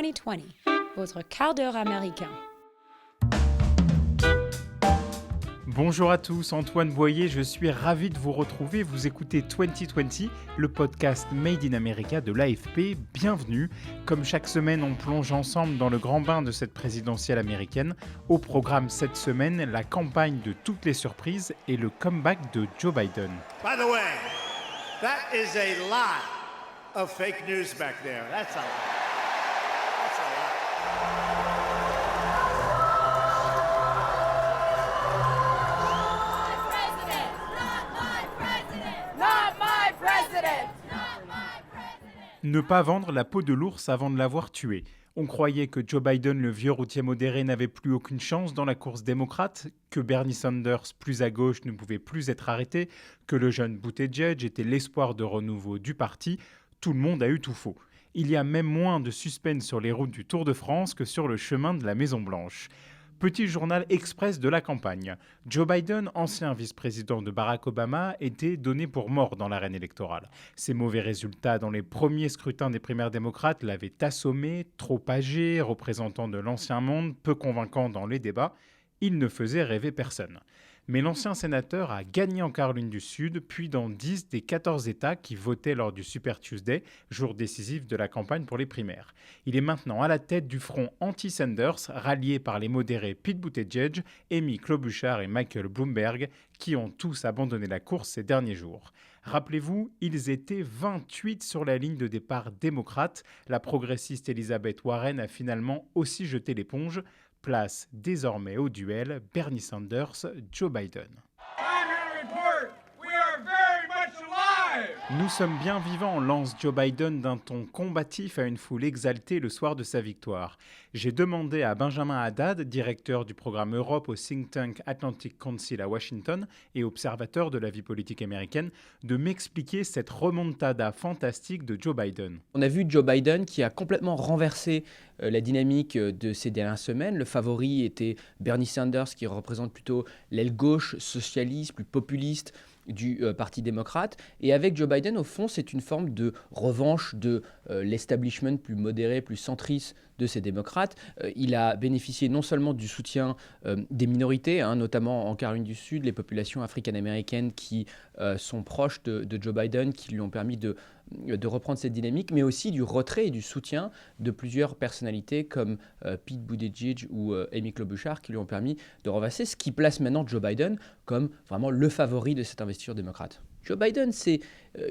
2020, votre quart d'heure américain. Bonjour à tous, Antoine Boyer, je suis ravi de vous retrouver. Vous écoutez 2020, le podcast Made in America de l'AFP. Bienvenue. Comme chaque semaine, on plonge ensemble dans le grand bain de cette présidentielle américaine. Au programme cette semaine, la campagne de toutes les surprises et le comeback de Joe Biden. By the way, that is a lot of fake news back there. That's a lot. That's a lot. Ne pas vendre la peau de l'ours avant de l'avoir tué. On croyait que Joe Biden, le vieux routier modéré, n'avait plus aucune chance dans la course démocrate, que Bernie Sanders, plus à gauche, ne pouvait plus être arrêté, que le jeune Buttigieg était l'espoir de renouveau du parti. Tout le monde a eu tout faux. Il y a même moins de suspense sur les routes du Tour de France que sur le chemin de la Maison-Blanche. Petit journal express de la campagne. Joe Biden, ancien vice-président de Barack Obama, était donné pour mort dans l'arène électorale. Ses mauvais résultats dans les premiers scrutins des primaires démocrates l'avaient assommé, trop âgé, représentant de l'ancien monde, peu convaincant dans les débats. Il ne faisait rêver personne. Mais l'ancien sénateur a gagné en Caroline du Sud, puis dans 10 des 14 États qui votaient lors du Super Tuesday, jour décisif de la campagne pour les primaires. Il est maintenant à la tête du front anti-Sanders, rallié par les modérés Pete Buttigieg, Amy Klobuchar et Michael Bloomberg, qui ont tous abandonné la course ces derniers jours. Rappelez-vous, ils étaient 28 sur la ligne de départ démocrate. La progressiste Elizabeth Warren a finalement aussi jeté l'éponge. Place désormais au duel Bernie Sanders-Joe Biden. Nous sommes bien vivants, lance Joe Biden d'un ton combatif à une foule exaltée le soir de sa victoire. J'ai demandé à Benjamin Haddad, directeur du programme Europe au think tank Atlantic Council à Washington et observateur de la vie politique américaine, de m'expliquer cette remontada fantastique de Joe Biden. On a vu Joe Biden qui a complètement renversé la dynamique de ces dernières semaines. Le favori était Bernie Sanders qui représente plutôt l'aile gauche, socialiste, plus populiste du Parti démocrate. Et avec Joe Biden, au fond, c'est une forme de revanche de l'establishment plus modéré, plus centriste de ces démocrates. Il a bénéficié non seulement du soutien des minorités, notamment en Caroline du Sud, les populations africaines-américaines qui sont proches de Joe Biden, qui lui ont permis de reprendre cette dynamique, mais aussi du retrait et du soutien de plusieurs personnalités comme Pete Buttigieg ou Amy Klobuchar qui lui ont permis de renverser, ce qui place maintenant Joe Biden comme vraiment le favori de cette investiture démocrate. Joe Biden, c'est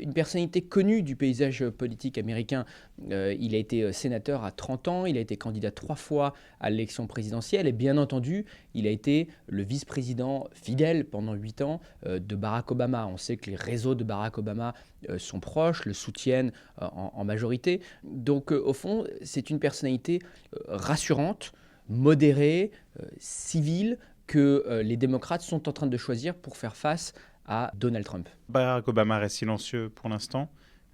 une personnalité connue du paysage politique américain. Il a été sénateur à 30 ans, il a été candidat 3 fois à l'élection présidentielle et bien entendu, il a été le vice-président fidèle pendant 8 ans de Barack Obama. On sait que les réseaux de Barack Obama sont proches, le soutiennent en majorité. Donc au fond, c'est une personnalité rassurante, modérée, civile, que les démocrates sont en train de choisir pour faire face à Donald Trump. Barack Obama reste silencieux pour l'instant,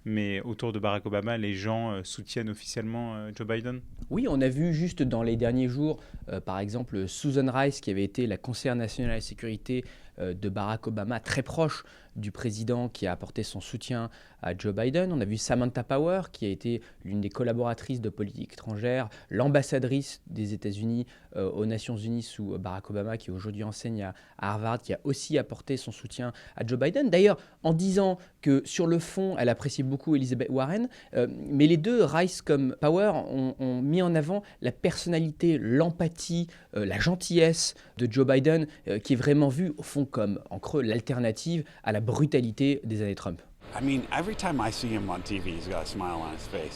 mais autour de Barack Obama, les gens soutiennent officiellement Joe Biden. Oui, on a vu juste dans les derniers jours, par exemple, Susan Rice, qui avait été la conseillère nationale à la sécurité de Barack Obama, très proche du président, qui a apporté son soutien à Joe Biden. On a vu Samantha Power, qui a été l'une des collaboratrices de politique étrangère, l'ambassadrice des États-Unis aux Nations Unies sous Barack Obama, qui aujourd'hui enseigne à Harvard, qui a aussi apporté son soutien à Joe Biden. D'ailleurs, en disant que sur le fond, elle appréciait beaucoup Elizabeth Warren, mais les deux, Rice comme Power, ont mis en avant la personnalité, l'empathie, la gentillesse de Joe Biden, qui est vraiment vue, au fond, comme en creux l'alternative à la brutalité des années Trump.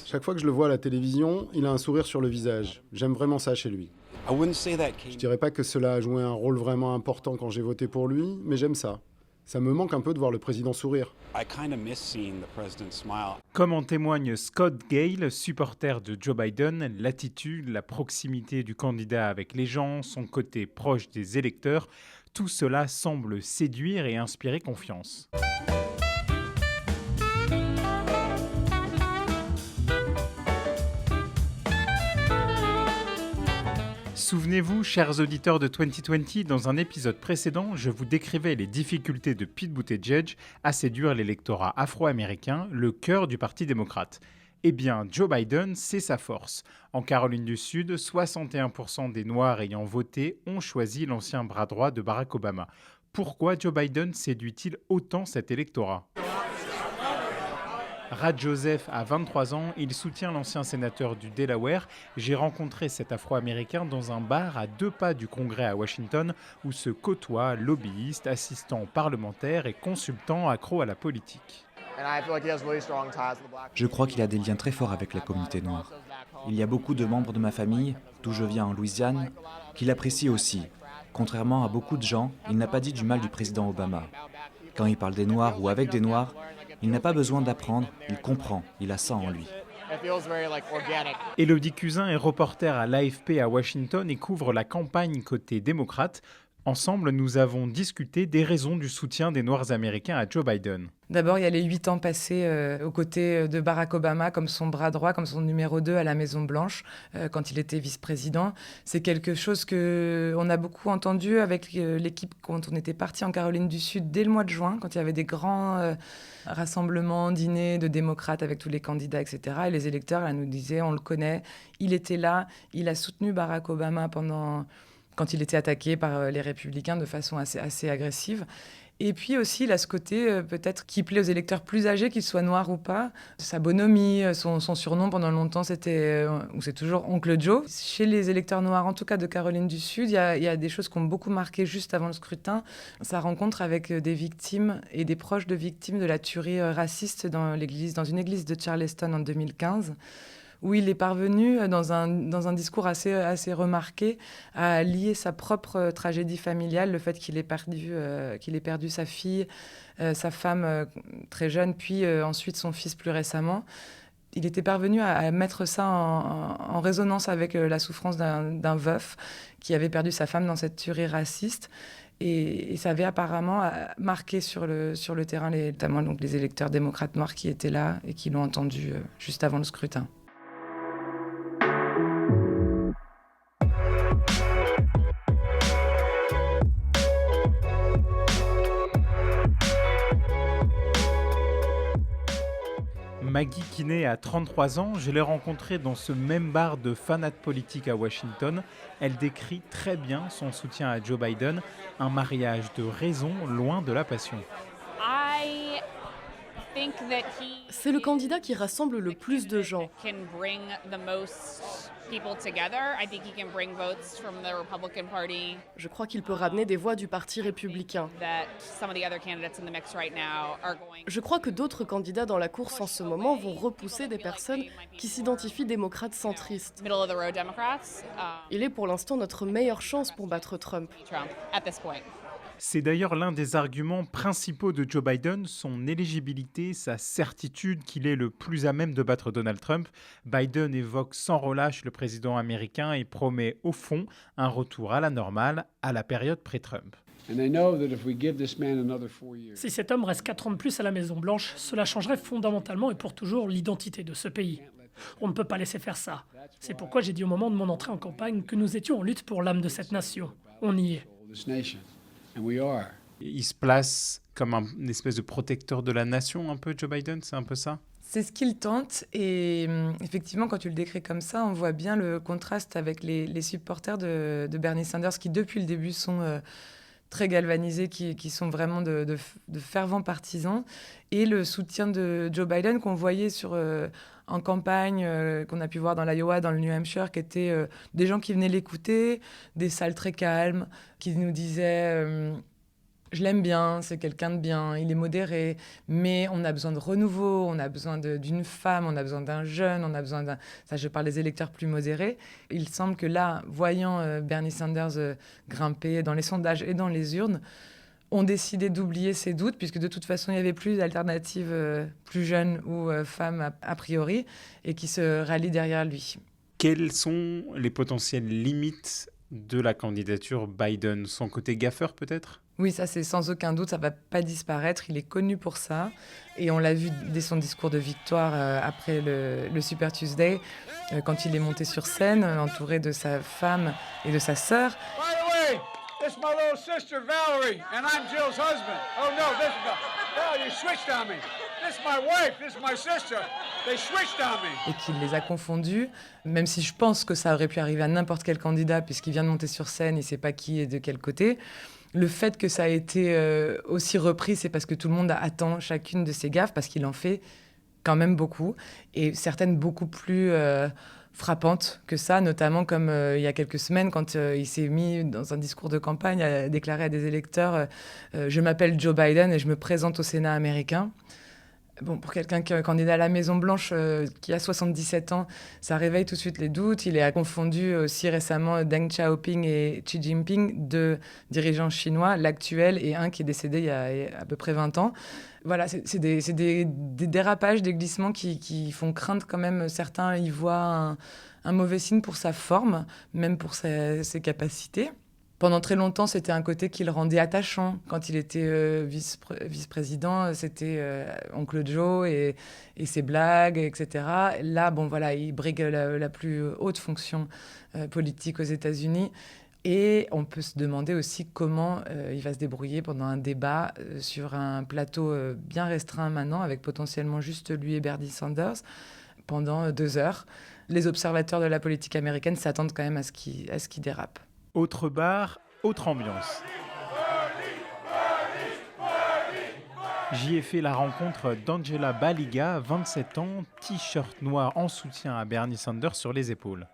Chaque fois que je le vois à la télévision, il a un sourire sur le visage. J'aime vraiment ça chez lui. Je dirais pas que cela a joué un rôle vraiment important quand j'ai voté pour lui, mais j'aime ça. Ça me manque un peu de voir le président sourire. Comme en témoigne Scott Gale, supporter de Joe Biden, l'attitude, la proximité du candidat avec les gens, son côté proche des électeurs, tout cela semble séduire et inspirer confiance. Souvenez-vous, chers auditeurs de 2020, dans un épisode précédent, je vous décrivais les difficultés de Pete Buttigieg à séduire l'électorat afro-américain, le cœur du Parti démocrate. Eh bien, Joe Biden, c'est sa force. En Caroline du Sud, 61% des Noirs ayant voté ont choisi l'ancien bras droit de Barack Obama. Pourquoi Joe Biden séduit-il autant cet électorat ? Rad Joseph a 23 ans, il soutient l'ancien sénateur du Delaware. J'ai rencontré cet Afro-Américain dans un bar à 2 pas du Congrès à Washington où se côtoient lobbyistes, assistants parlementaires et consultants accros à la politique. Je crois qu'il a des liens très forts avec la communauté noire. Il y a beaucoup de membres de ma famille, d'où je viens en Louisiane, qui l'apprécient aussi. Contrairement à beaucoup de gens, il n'a pas dit du mal du président Obama. Quand il parle des Noirs ou avec des Noirs, il n'a pas besoin d'apprendre, il comprend, il a ça en lui. Élodie Cuzin est reporter à l'AFP à Washington et couvre la campagne côté démocrate. Ensemble, nous avons discuté des raisons du soutien des Noirs américains à Joe Biden. D'abord, il y a les 8 ans passés aux côtés de Barack Obama comme son bras droit, comme son numéro 2 à la Maison-Blanche, quand il était vice-président. C'est quelque chose qu'on a beaucoup entendu avec l'équipe quand on était parti en Caroline du Sud dès le mois de juin, quand il y avait des grands rassemblements, dîners de démocrates avec tous les candidats, etc. Et les électeurs là, nous disaient, on le connaît, il était là, il a soutenu Barack Obama quand il était attaqué par les républicains de façon assez agressive. Et puis aussi, il a ce côté peut-être qui plaît aux électeurs plus âgés, qu'ils soient noirs ou pas. Sa bonhomie, son surnom pendant longtemps, c'était, ou c'est toujours Oncle Joe. Chez les électeurs noirs, en tout cas de Caroline du Sud, il y a des choses qui ont beaucoup marqué juste avant le scrutin. Sa rencontre avec des victimes et des proches de victimes de la tuerie raciste dans une église de Charleston en 2015. Où il est parvenu, dans un discours assez remarqué, à lier sa propre tragédie familiale, le fait qu'il ait perdu sa fille, sa femme très jeune, puis ensuite son fils plus récemment. Il était parvenu à mettre ça en résonance avec la souffrance d'un veuf qui avait perdu sa femme dans cette tuerie raciste. Et ça avait apparemment marqué sur le terrain, notamment donc les électeurs démocrates noirs qui étaient là et qui l'ont entendu juste avant le scrutin. Maggie Kinney a 33 ans, je l'ai rencontrée dans ce même bar de fanat politique à Washington. Elle décrit très bien son soutien à Joe Biden, un mariage de raison loin de la passion. C'est le candidat qui rassemble le plus de gens. Je crois qu'il peut ramener des voix du Parti républicain. Je crois que d'autres candidats dans la course en ce moment vont repousser des personnes qui s'identifient démocrates centristes. Il est pour l'instant notre meilleure chance pour battre Trump. C'est d'ailleurs l'un des arguments principaux de Joe Biden, son éligibilité, sa certitude qu'il est le plus à même de battre Donald Trump. Biden évoque sans relâche le président américain et promet au fond un retour à la normale, à la période pré-Trump. Si cet homme reste 4 ans de plus à la Maison-Blanche, cela changerait fondamentalement et pour toujours l'identité de ce pays. On ne peut pas laisser faire ça. C'est pourquoi j'ai dit au moment de mon entrée en campagne que nous étions en lutte pour l'âme de cette nation. On y est. Il se place comme une espèce de protecteur de la nation, un peu, Joe Biden, c'est un peu ça ? C'est ce qu'il tente et effectivement, quand tu le décris comme ça, on voit bien le contraste avec les supporters de Bernie Sanders qui, depuis le début, sont très galvanisés, qui sont vraiment de fervents partisans, et le soutien de Joe Biden qu'on voyait en campagne, qu'on a pu voir dans l'Iowa, dans le New Hampshire, qui étaient des gens qui venaient l'écouter, des salles très calmes, qui nous disaient je l'aime bien, c'est quelqu'un de bien, il est modéré, mais on a besoin de renouveau, on a besoin d'une femme, on a besoin d'un jeune, on a besoin d'un... Ça, je parle des électeurs plus modérés. Il semble que là, voyant Bernie Sanders grimper dans les sondages et dans les urnes, ont décidé d'oublier ses doutes, puisque de toute façon, il n'y avait plus d'alternative plus jeune ou femme a priori, et qui se rallient derrière lui. Quelles sont les potentielles limites de la candidature Biden ? Son côté gaffeur, peut-être ? Oui, ça, c'est sans aucun doute, ça ne va pas disparaître. Il est connu pour ça. Et on l'a vu dès son discours de victoire après le Super Tuesday, quand il est monté sur scène, entouré de sa femme et de sa sœur. This is my little sister Valerie, and I'm Jill's husband. Oh no, you switched on me. This is my wife, this is my sister. They switched on me. Et qu'il les a confondus, même si je pense que ça aurait pu arriver à n'importe quel candidat, puisqu'il vient de monter sur scène, il ne sait pas qui est de quel côté. Le fait que ça a été aussi repris, c'est parce que tout le monde attend chacune de ses gaffes, parce qu'il en fait quand même beaucoup, et certaines beaucoup plus frappantes que ça, notamment comme il y a quelques semaines, quand il s'est mis dans un discours de campagne à déclarer à des électeurs « Je m'appelle Joe Biden et je me présente au Sénat américain ». Bon, pour quelqu'un qui est candidat à la Maison-Blanche, qui a 77 ans, ça réveille tout de suite les doutes. Il a confondu aussi récemment Deng Xiaoping et Xi Jinping, deux dirigeants chinois, l'actuel et un qui est décédé il y a à peu près 20 ans. Voilà, c'est des dérapages, des glissements qui font craindre quand même. Certains y voient un mauvais signe pour sa forme, même pour ses capacités. Pendant très longtemps, c'était un côté qui le rendait attachant. Quand il était vice-président, c'était Oncle Joe et ses blagues, etc. Là, bon, voilà, il brigue la plus haute fonction politique aux États-Unis. Et on peut se demander aussi comment il va se débrouiller pendant un débat sur un plateau bien restreint maintenant, avec potentiellement juste lui et Bernie Sanders, pendant 2 heures. Les observateurs de la politique américaine s'attendent quand même à ce qu'il dérape. Autre bar, autre ambiance. J'y ai fait la rencontre d'Angela Baliga, 27 ans, t-shirt noir en soutien à Bernie Sanders sur les épaules.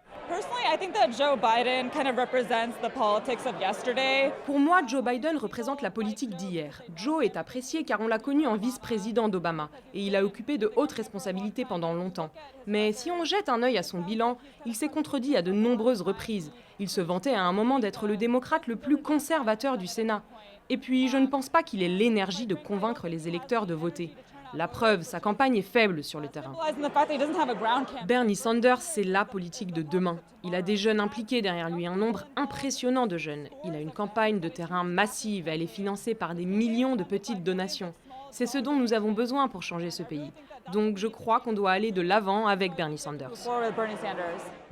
Pour moi, Joe Biden représente la politique d'hier. Joe est apprécié car on l'a connu en vice-président d'Obama et il a occupé de hautes responsabilités pendant longtemps. Mais si on jette un œil à son bilan, il s'est contredit à de nombreuses reprises. Il se vantait à un moment d'être le démocrate le plus conservateur du Sénat. Et puis, je ne pense pas qu'il ait l'énergie de convaincre les électeurs de voter. La preuve, sa campagne est faible sur le terrain. Bernie Sanders, c'est la politique de demain. Il a des jeunes impliqués derrière lui, un nombre impressionnant de jeunes. Il a une campagne de terrain massive, elle est financée par des millions de petites donations. C'est ce dont nous avons besoin pour changer ce pays. Donc je crois qu'on doit aller de l'avant avec Bernie Sanders.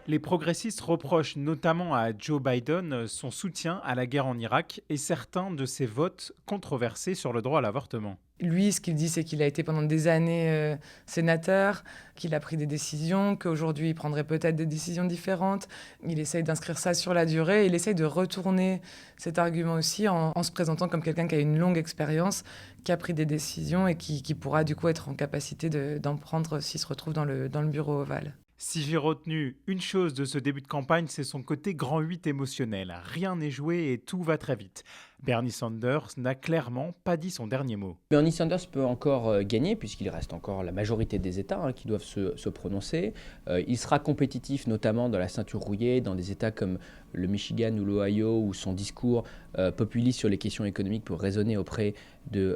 Les progressistes reprochent notamment à Joe Biden son soutien à la guerre en Irak et certains de ses votes controversés sur le droit à l'avortement. Lui, ce qu'il dit, c'est qu'il a été pendant des années sénateur, qu'il a pris des décisions, qu'aujourd'hui, il prendrait peut-être des décisions différentes. Il essaye d'inscrire ça sur la durée. Il essaye de retourner cet argument aussi en se présentant comme quelqu'un qui a une longue expérience, qui a pris des décisions et qui pourra du coup être en capacité d'en prendre s'il se retrouve dans le bureau ovale. Si j'ai retenu une chose de ce début de campagne, c'est son côté grand 8 émotionnel. Rien n'est joué et tout va très vite. Bernie Sanders n'a clairement pas dit son dernier mot. Bernie Sanders peut encore gagner, puisqu'il reste encore la majorité des États qui doivent se prononcer. Il sera compétitif, notamment dans la ceinture rouillée, dans des États comme le Michigan ou l'Ohio, où son discours populiste sur les questions économiques peut résonner auprès de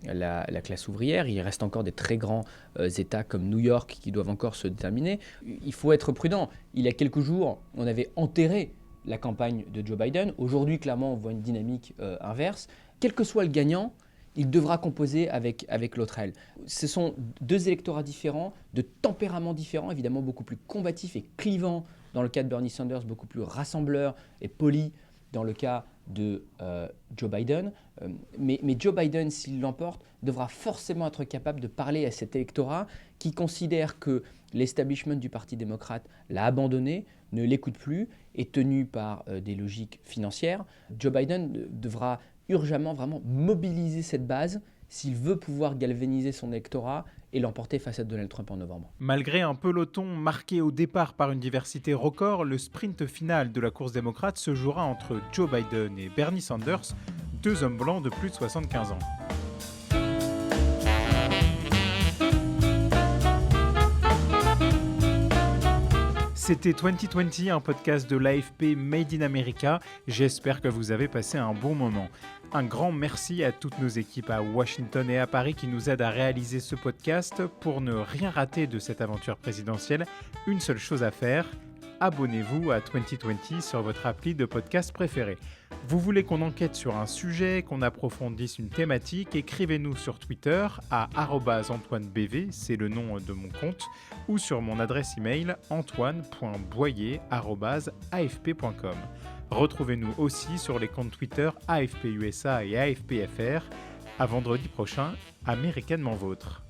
la classe ouvrière. Il reste encore des très grands États comme New York qui doivent encore se déterminer. Il faut être prudent. Il y a quelques jours, on avait enterré la campagne de Joe Biden. Aujourd'hui, clairement, on voit une dynamique inverse. Quel que soit le gagnant, il devra composer avec l'autre aile. Ce sont deux électorats différents, de tempéraments différents, évidemment beaucoup plus combatifs et clivants dans le cas de Bernie Sanders, beaucoup plus rassembleur et poli dans le cas de Joe Biden. Mais Joe Biden, s'il l'emporte, devra forcément être capable de parler à cet électorat qui considère que l'establishment du Parti démocrate l'a abandonné, ne l'écoute plus, est tenu par des logiques financières. Joe Biden devra urgemment vraiment mobiliser cette base s'il veut pouvoir galvaniser son électorat et l'emporter face à Donald Trump en novembre. Malgré un peloton marqué au départ par une diversité record, le sprint final de la course démocrate se jouera entre Joe Biden et Bernie Sanders, deux hommes blancs de plus de 75 ans. C'était 2020, un podcast de l'AFP Made in America. J'espère que vous avez passé un bon moment. Un grand merci à toutes nos équipes à Washington et à Paris qui nous aident à réaliser ce podcast. Pour ne rien rater de cette aventure présidentielle, une seule chose à faire, abonnez-vous à 2020 sur votre appli de podcast préféré. Vous voulez qu'on enquête sur un sujet, qu'on approfondisse une thématique, écrivez-nous sur Twitter à @AntoineBV, c'est le nom de mon compte, ou sur mon adresse email antoine.boyer@afp.com. Retrouvez-nous aussi sur les comptes Twitter AFP USA et AFPFR. À vendredi prochain, américanement vôtre.